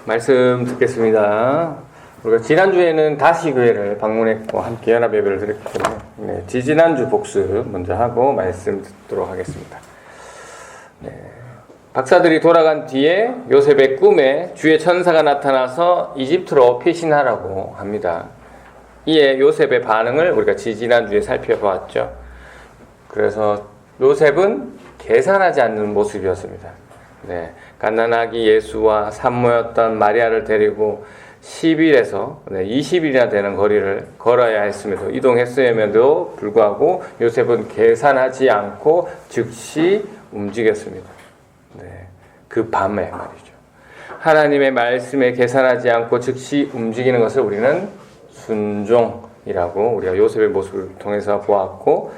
말씀 듣겠습니다. 우리가 지난주에는 다시 교회를 방문했고 함께 연합 예배를 드렸기 때문에 지지난주 복습 먼저 하고 말씀 듣도록 하겠습니다. 박사들이 돌아간 뒤에 요셉의 꿈에 주의 천사가 나타나서 이집트로 피신하라고 합니다. 이에 요셉의 반응을 우리가 지지난주에 살펴보았죠. 그래서 요셉은 계산하지 않는 모습이었습니다. 갓난아기 예수와 산모였던 마리아를 데리고 10일에서 20일이나 되는 거리를 걸어야 했음에도 이동했음에도 불구하고 요셉은 계산하지 않고 즉시 움직였습니다. 그 밤에 말이죠. 하나님의 말씀에 계산하지 않고 즉시 움직이는 것을 우리는 순종이라고 우리가 요셉의 모습을 통해서 보았고,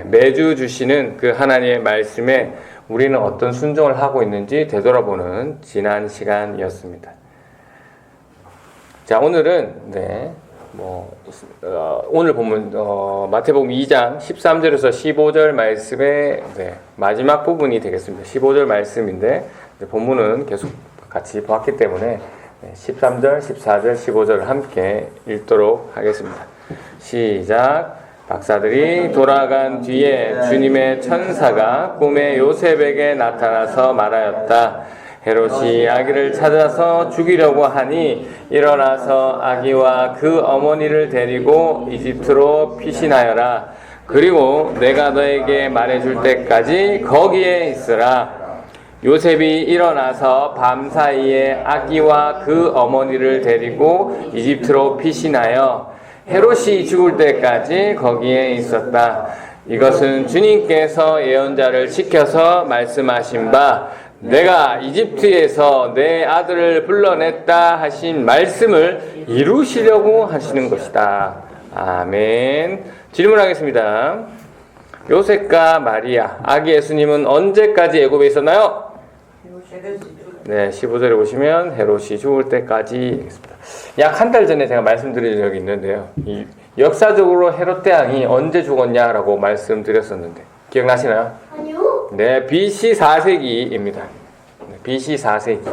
매주 주시는 그 하나님의 말씀에 우리는 어떤 순종을 하고 있는지 되돌아보는 지난 시간이었습니다. 자, 오늘은 오늘 보면 마태복음 2장 13절에서 15절 말씀의 마지막 부분이 되겠습니다. 15절 말씀인데 본문은 계속 같이 보았기 때문에 13절, 14절, 15절을 함께 읽도록 하겠습니다. 시작. 박사들이 돌아간 뒤에 주님의 천사가 꿈에 요셉에게 나타나서 말하였다. 헤롯이 아기를 찾아서 죽이려고 하니 일어나서 아기와 그 어머니를 데리고 이집트로 피신하여라. 그리고 내가 너에게 말해줄 때까지 거기에 있으라. 요셉이 일어나서 밤사이에 아기와 그 어머니를 데리고 이집트로 피신하여 헤롯이 죽을 때까지 거기에 있었다. 이것은 주님께서 예언자를 시켜서 말씀하신 바 내가 이집트에서 내 아들을 불러냈다 하신 말씀을 이루시려고 하시는 것이다. 아멘. 질문하겠습니다. 요셉과 마리아, 아기 예수님은 언제까지 애굽에 있었나요? 15절에 보시면 헤롯이 죽을 때까지. 약 한 달 전에 제가 말씀드린 적이 있는데요. 역사적으로 헤롯 대왕이 언제 죽었냐라고 말씀드렸었는데 기억나시나요? 아니요. BC 4세기입니다. BC 4세기.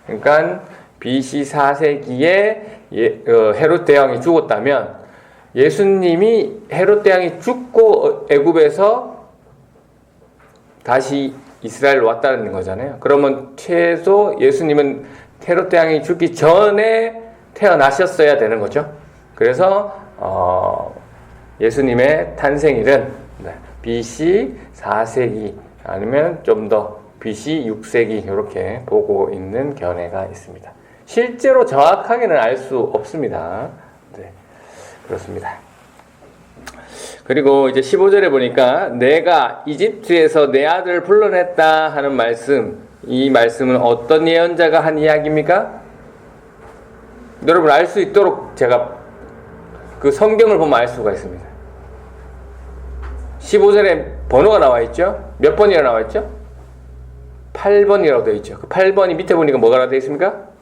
그러니까 BC 4세기에 헤롯 대왕이 죽었다면 예수님이 헤롯 대왕이 죽고 애굽에서 다시 이스라엘로 왔다는 거잖아요. 그러면 최소 예수님은 헤롯 대왕이 죽기 전에 태어나셨어야 되는 거죠. 그래서 예수님의 탄생일은 BC 4세기 아니면 좀 더 BC 6세기 이렇게 보고 있는 견해가 있습니다. 실제로 정확하게는 알 수 없습니다. 그렇습니다. 그리고 이제 15절에 보니까 내가 이집트에서 내 아들을 불러냈다 하는 말씀, 이 말씀은 어떤 예언자가 한 이야기입니까? 여러분 알 수 있도록 제가 그 성경을 보면 알 수가 있습니다. 15절에 번호가 나와 있죠? 몇 번이라 나와 있죠? 8번이라고 되어 있죠. 그 8번이 밑에 보니까 뭐가 되어 있습니까?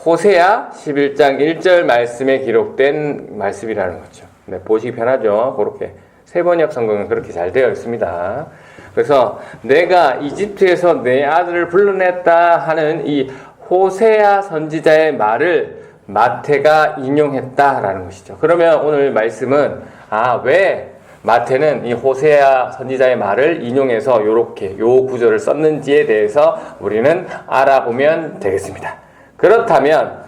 호세아 11장 1절 말씀에 기록된 말씀이라는 거죠. 보시기 편하죠. 그렇게 세번역 성경은 그렇게 잘 되어 있습니다. 그래서 내가 이집트에서 내 아들을 불러냈다 하는 이 호세아 선지자의 말을 마태가 인용했다라는 것이죠. 그러면 오늘 말씀은 왜 마태는 이 호세아 선지자의 말을 인용해서 이렇게 요 구절을 썼는지에 대해서 우리는 알아보면 되겠습니다. 그렇다면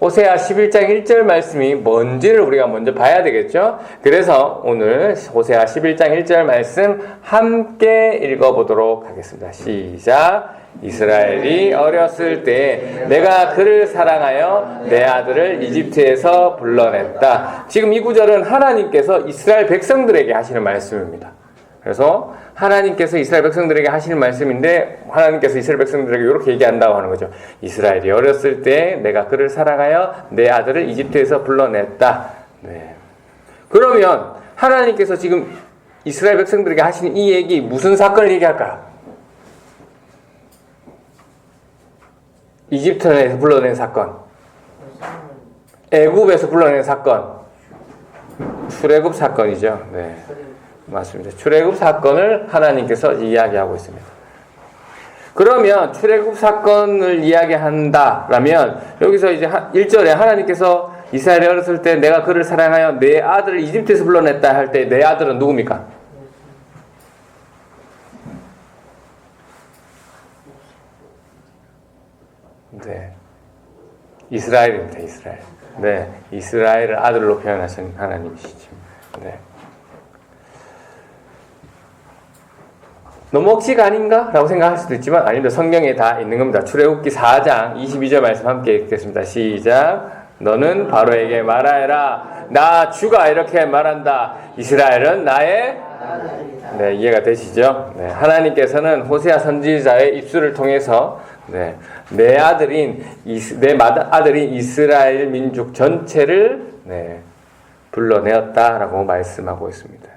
호세아 11장 1절 말씀이 뭔지를 우리가 먼저 봐야 되겠죠. 그래서 오늘 호세아 11장 1절 말씀 함께 읽어보도록 하겠습니다. 시작. 이스라엘이 어렸을 때 내가 그를 사랑하여 내 아들을 이집트에서 불러냈다. 지금 이 구절은 하나님께서 이스라엘 백성들에게 하시는 말씀입니다. 그래서 하나님께서 이스라엘 백성들에게 하시는 말씀인데 하나님께서 이스라엘 백성들에게 이렇게 얘기한다고 하는 거죠. 이스라엘이 어렸을 때 내가 그를 사랑하여 내 아들을 이집트에서 불러냈다. 그러면 하나님께서 지금 이스라엘 백성들에게 하시는 이 얘기 무슨 사건을 얘기할까요? 이집트에서 불러낸 사건, 애굽에서 불러낸 사건, 출애굽 사건이죠. 맞습니다. 출애굽 사건을 하나님께서 이야기하고 있습니다. 그러면 출애굽 사건을 이야기한다라면 여기서 이제 1절에 하나님께서 이스라엘이 어렸을 때 내가 그를 사랑하여 내 아들을 이집트에서 불러냈다 할 때 내 아들은 누굽니까? 네, 이스라엘입니다. 이스라엘. 네, 이스라엘을 아들로 표현하신 하나님이시죠. 네. 너무 억지가 아닌가? 라고 생각할 수도 있지만 아닙니다. 성경에 다 있는 겁니다. 출애굽기 4장 22절 말씀 함께 읽겠습니다. 시작. 너는 바로에게 말하여라. 나 주가 이렇게 말한다. 이스라엘은 나의 네, 이해가 되시죠? 네, 하나님께서는 호세아 선지자의 입술을 통해서 내 아들인 이스라엘 민족 전체를 불러내었다라고 말씀하고 있습니다.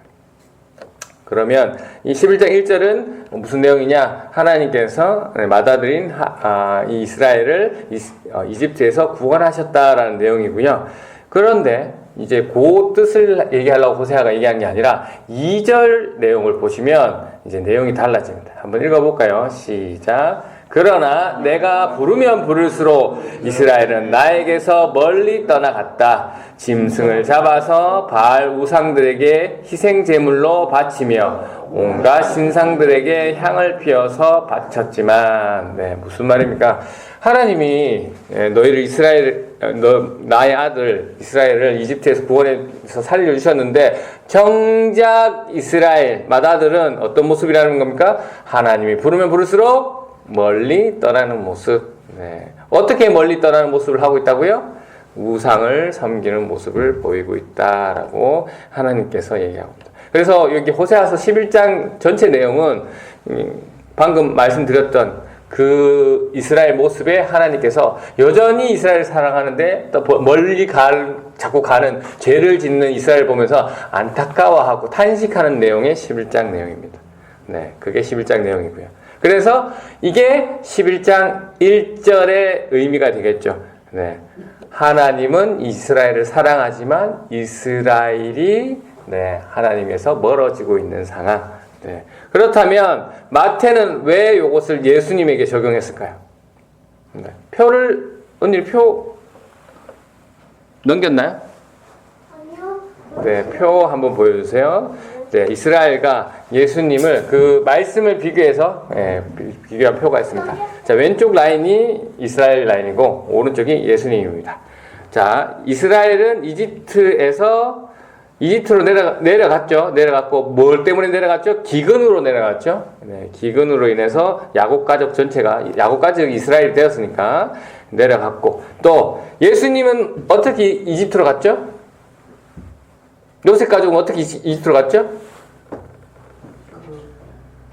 그러면 이 11장 1절은 무슨 내용이냐? 하나님께서 맏아들인 이 이스라엘을 이집트에서 구원하셨다라는 내용이고요. 그런데 이제 그 뜻을 얘기하려고 호세아가 얘기한 게 아니라 2절 내용을 보시면 이제 내용이 달라집니다. 한번 읽어볼까요? 시작. 그러나 내가 부르면 부를수록 이스라엘은 나에게서 멀리 떠나갔다. 짐승을 잡아서 바알 우상들에게 희생 제물로 바치며 온갖 신상들에게 향을 피워서 바쳤지만, 무슨 말입니까? 하나님이 너희를 나의 아들 이스라엘을 이집트에서 구원해서 살려주셨는데 정작 이스라엘 맏아들은 어떤 모습이라는 겁니까? 하나님이 부르면 부를수록 멀리 떠나는 모습. 어떻게 멀리 떠나는 모습을 하고 있다고요? 우상을 섬기는 모습을 보이고 있다라고 하나님께서 얘기하고 있다. 그래서 여기 호세아서 11장 전체 내용은 방금 말씀드렸던 그 이스라엘 모습에 하나님께서 여전히 이스라엘을 사랑하는데 또 멀리 자꾸 가는 죄를 짓는 이스라엘을 보면서 안타까워하고 탄식하는 내용의 11장 내용입니다. 그게 11장 내용이고요. 그래서 이게 11장 1절의 의미가 되겠죠. 하나님은 이스라엘을 사랑하지만 이스라엘이 하나님에서 멀어지고 있는 상황. 그렇다면 마태는 왜 이것을 예수님에게 적용했을까요? 표 넘겼나요? 아니요. 표 한번 보여주세요. 이스라엘과 예수님을 그 말씀을 비교해서 비교한 표가 있습니다. 자, 왼쪽 라인이 이스라엘 라인이고 오른쪽이 예수님입니다. 자, 이스라엘은 이집트로 내려갔죠. 내려갔고 뭘 때문에 내려갔죠? 기근으로 내려갔죠. 기근으로 인해서 야곱 가족 전체가 야곱 가족 이스라엘이 되었으니까 내려갔고, 또 예수님은 어떻게 이집트로 갔죠? 요셉 가족은 어떻게 이집트로 갔죠?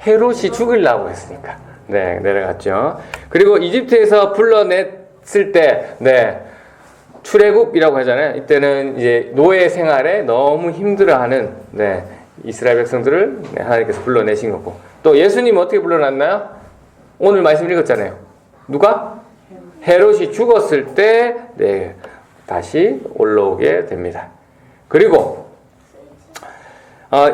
헤롯이 죽이려고 했으니까 내려갔죠. 그리고 이집트에서 불러냈을 때 출애굽이라고 하잖아요. 이때는 이제 노예 생활에 너무 힘들어하는 이스라엘 백성들을 하나님께서 불러내신 거고, 또 예수님은 어떻게 불러났나요? 오늘 말씀 읽었잖아요. 누가? 헤롯이 죽었을 때 다시 올라오게 됩니다. 그리고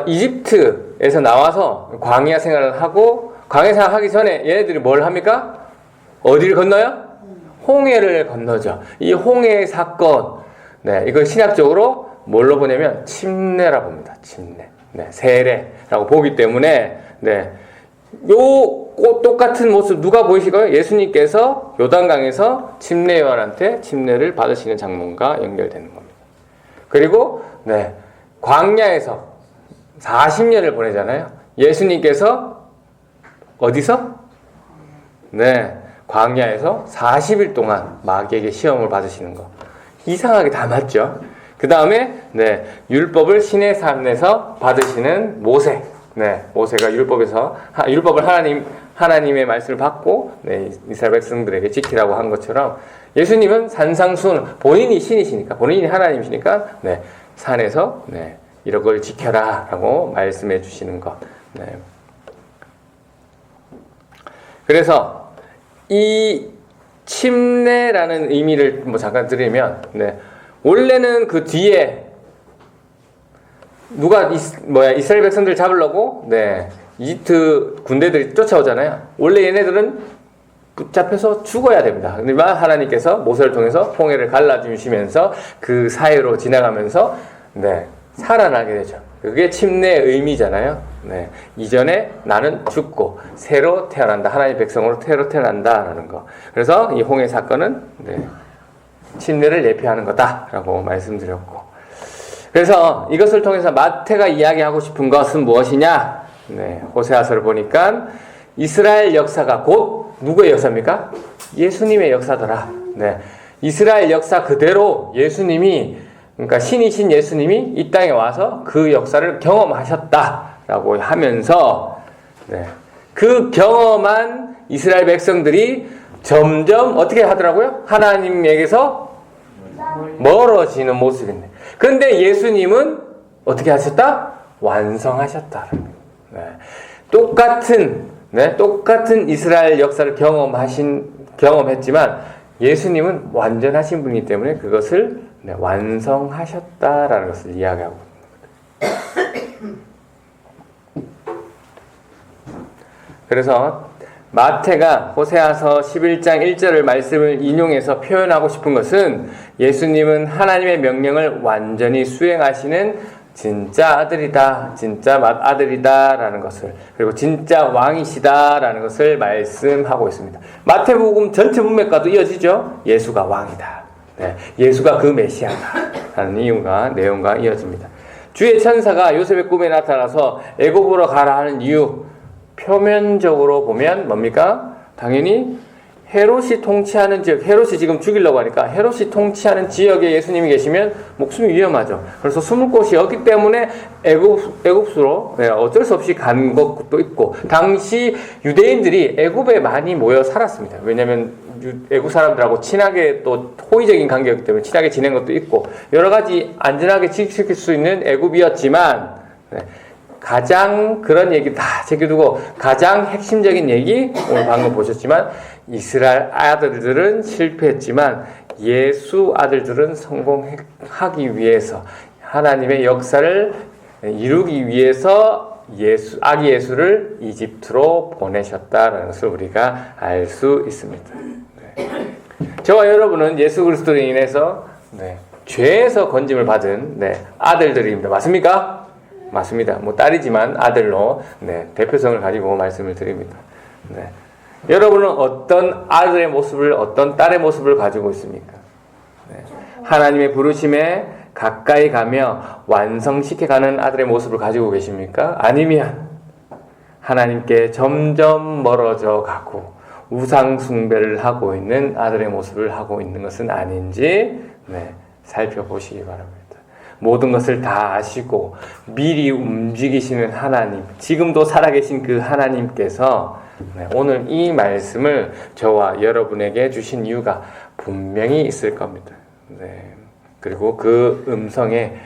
이집트에서 나와서 광야 생활을 하고, 광야 생활 하기 전에 얘네들이 뭘 합니까? 어디를 건너요? 홍해를 건너죠. 이 홍해 사건, 이걸 신학적으로 뭘로 보냐면 침례라 봅니다. 침례, 세례라고 보기 때문에 똑같은 모습 누가 보이실까요? 예수님께서 요단강에서 침례 요한한테 침례를 받으시는 장면과 연결되는 겁니다. 그리고 광야에서 40년을 보내잖아요. 예수님께서 어디서? 광야에서 40일 동안 마귀에게 시험을 받으시는 거. 이상하게 다 맞죠? 그 다음에 율법을 신의 산에서 받으시는 모세. 모세가 율법을 하나님의 말씀을 받고 이스라엘 백성들에게 지키라고 한 것처럼 예수님은 산상수훈, 본인이 신이시니까, 본인이 하나님이시니까 산에서 이런 걸 지켜라 라고 말씀해 주시는 것. 그래서 이 침례라는 의미를 잠깐 드리면, 원래는 그 뒤에 누가 이스라엘 백성들 잡으려고 이집트 군대들이 쫓아오잖아요. 원래 얘네들은 붙잡혀서 죽어야 됩니다. 그러나 하나님께서 모세를 통해서 홍해를 갈라주시면서 그 사이로 지나가면서 살아나게 되죠. 그게 침례의 의미잖아요. 이전에 나는 죽고 새로 태어난다. 하나님의 백성으로 새로 태어난다라는 거. 그래서 이 홍해 사건은 침례를 예표하는 거다라고 말씀드렸고. 그래서 이것을 통해서 마태가 이야기하고 싶은 것은 무엇이냐? 호세아서를 보니까 이스라엘 역사가 곧 누구의 역사입니까? 예수님의 역사더라. 이스라엘 역사 그대로 예수님이, 그러니까 신이신 예수님이 이 땅에 와서 그 역사를 경험하셨다라고 하면서 그 경험한 이스라엘 백성들이 점점 어떻게 하더라고요? 하나님에게서 멀어지는 모습인데, 그런데 예수님은 어떻게 하셨다? 완성하셨다. 똑같은 이스라엘 역사를 경험했지만 예수님은 완전하신 분이기 때문에 그것을 완성하셨다라는 것을 이야기하고 있습니다. 그래서 마태가 호세아서 11장 1절을 말씀을 인용해서 표현하고 싶은 것은 예수님은 하나님의 명령을 완전히 수행하시는 진짜 아들이다, 진짜 맏아들이다라는 것을, 그리고 진짜 왕이시다라는 것을 말씀하고 있습니다. 마태복음 전체 문맥과도 이어지죠. 예수가 왕이다. 예수가 그 메시아다라는 내용과 이어집니다. 주의 천사가 요셉의 꿈에 나타나서 애굽으로 가라 하는 이유, 표면적으로 보면 뭡니까? 당연히 헤롯이 통치하는 지역, 헤롯이 지금 죽이려고 하니까 헤롯이 통치하는 지역에 예수님이 계시면 목숨이 위험하죠. 그래서 숨을 곳이 없기 때문에 애굽으로 어쩔 수 없이 간 것도 있고, 당시 유대인들이 애굽에 많이 모여 살았습니다. 왜냐하면 애굽 사람들하고 친하게 또 호의적인 관계였기 때문에 친하게 지낸 것도 있고, 여러 가지 안전하게 지킬 수 있는 애굽이었지만, 가장 그런 얘기 다 제껴두고 가장 핵심적인 얘기, 오늘 방금 보셨지만 이스라엘 아들들은 실패했지만 예수 아들들은 성공하기 위해서, 하나님의 역사를 이루기 위해서 아기 예수를 이집트로 보내셨다라는 것을 우리가 알 수 있습니다. 저와 여러분은 예수 그리스도로 인해서 죄에서 건짐을 받은 아들들입니다. 맞습니까? 맞습니다. 딸이지만 아들로 대표성을 가지고 말씀을 드립니다. 여러분은 어떤 아들의 모습을, 어떤 딸의 모습을 가지고 있습니까? 하나님의 부르심에 가까이 가며 완성시켜가는 아들의 모습을 가지고 계십니까? 아니면 하나님께 점점 멀어져 가고 우상 숭배를 하고 있는 아들의 모습을 하고 있는 것은 아닌지 살펴보시기 바랍니다. 모든 것을 다 아시고 미리 움직이시는 하나님, 지금도 살아계신 그 하나님께서 오늘 이 말씀을 저와 여러분에게 주신 이유가 분명히 있을 겁니다. 그리고 그 음성에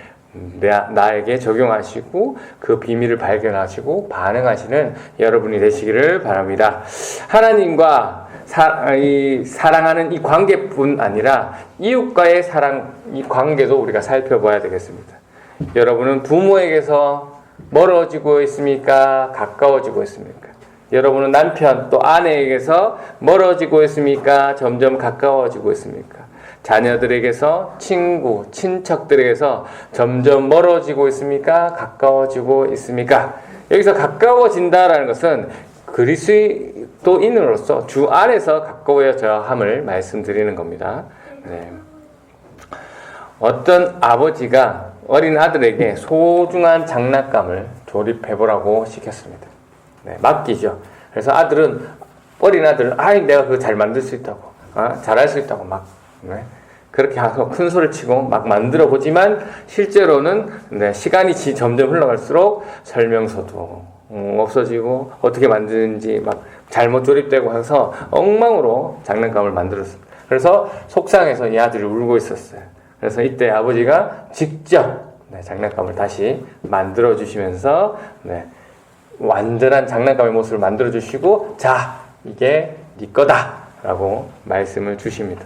나에게 적용하시고 그 비밀을 발견하시고 반응하시는 여러분이 되시기를 바랍니다. 하나님과 사랑하는 이 관계뿐 아니라 이웃과의 사랑, 이 관계도 우리가 살펴봐야 되겠습니다. 여러분은 부모에게서 멀어지고 있습니까? 가까워지고 있습니까? 여러분은 남편 또 아내에게서 멀어지고 있습니까? 점점 가까워지고 있습니까? 자녀들에게서, 친구, 친척들에게서 점점 멀어지고 있습니까? 가까워지고 있습니까? 여기서 가까워진다라는 것은 그리스도인으로서 주 안에서 가까워져야 함을 말씀드리는 겁니다. 어떤 아버지가 어린 아들에게 소중한 장난감을 조립해보라고 시켰습니다. 맡기죠. 그래서 어린 아들은, 내가 그거 잘 만들 수 있다고, 잘할 수 있다고 그렇게 하고 큰 소리를 치고 막 만들어 보지만 실제로는 시간이 점점 흘러갈수록 설명서도 없어지고 어떻게 만드는지 막 잘못 조립되고 해서 엉망으로 장난감을 만들었습니다. 그래서 속상해서 이 아들이 울고 있었어요. 그래서 이때 아버지가 직접 장난감을 다시 만들어 주시면서 완전한 장난감의 모습을 만들어 주시고, 자, 이게 네 거다 라고 말씀을 주십니다.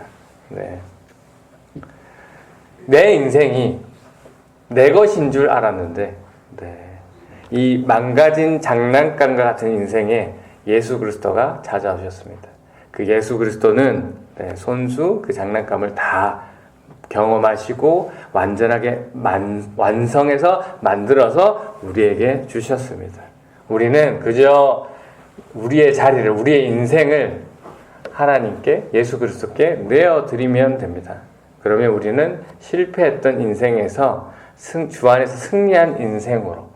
내 인생이 내 것인 줄 알았는데 이 망가진 장난감과 같은 인생에 예수 그리스도가 찾아오셨습니다. 그 예수 그리스도는 손수 그 장난감을 다 경험하시고 완전하게 완성해서 만들어서 우리에게 주셨습니다. 우리는 그저 우리의 자리를, 우리의 인생을 하나님께, 예수 그리스도께 내어드리면 됩니다. 그러면 우리는 실패했던 인생에서 주 안에서 승리한 인생으로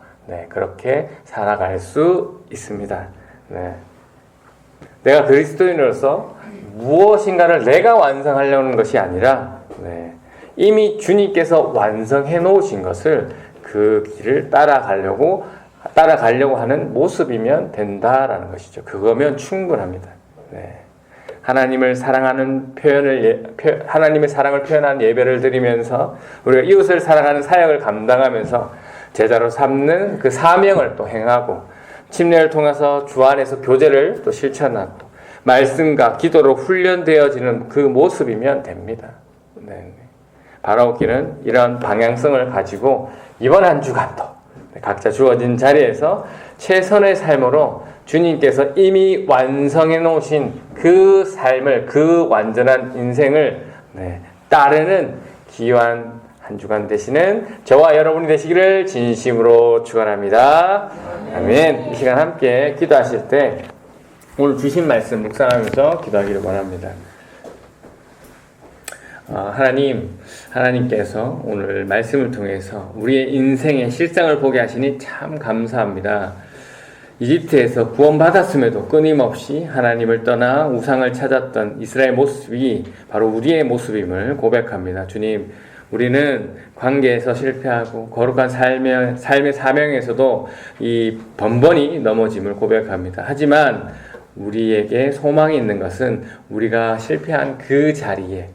그렇게 살아갈 수 있습니다. 내가 그리스도인으로서 무엇인가를 내가 완성하려는 것이 아니라 이미 주님께서 완성해 놓으신 것을 그 길을 따라가려고 하는 모습이면 된다라는 것이죠. 그거면 충분합니다. 하나님의 사랑을 표현한 예배를 드리면서 우리가 이웃을 사랑하는 사역을 감당하면서 제자로 삼는 그 사명을 또 행하고 침례를 통해서 주 안에서 교제를 또 실천하고 말씀과 기도로 훈련되어지는 그 모습이면 됩니다. 바라옵기는 이런 방향성을 가지고 이번 한 주간도 각자 주어진 자리에서 최선의 삶으로 주님께서 이미 완성해 놓으신 그 삶을, 그 완전한 인생을 따르는 귀한 한 주간 되시는 저와 여러분이 되시기를 진심으로 축원합니다. 아멘. 이 시간 함께 기도하실 때 오늘 주신 말씀 묵상하면서 기도하기를 원합니다. 하나님께서 오늘 말씀을 통해서 우리의 인생의 실상을 보게 하시니 참 감사합니다. 이집트에서 구원받았음에도 끊임없이 하나님을 떠나 우상을 찾았던 이스라엘 모습이 바로 우리의 모습임을 고백합니다. 주님, 우리는 관계에서 실패하고 거룩한 삶의 사명에서도 이 번번이 넘어짐을 고백합니다. 하지만 우리에게 소망이 있는 것은 우리가 실패한 그 자리에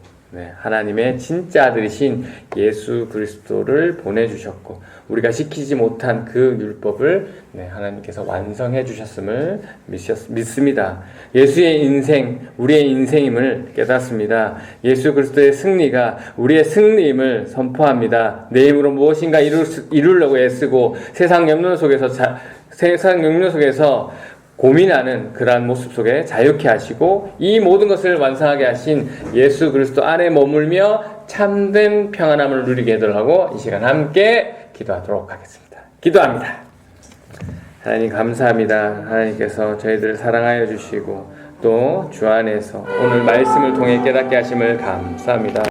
하나님의 진짜 아들이신 예수 그리스도를 보내주셨고 우리가 지키지 못한 그 율법을 하나님께서 완성해 주셨음을 믿습니다. 예수의 인생, 우리의 인생임을 깨닫습니다. 예수 그리스도의 승리가 우리의 승리임을 선포합니다. 내 힘으로 무엇인가 이루려고 애쓰고 세상 염려 속에서 고민하는 그러한 모습 속에 자유케 하시고 이 모든 것을 완성하게 하신 예수 그리스도 안에 머물며 참된 평안함을 누리게 하도록 하고 이 시간 함께 기도하도록 하겠습니다. 기도합니다. 하나님 감사합니다. 하나님께서 저희들을 사랑하여 주시고 또 주 안에서 오늘 말씀을 통해 깨닫게 하심을 감사합니다.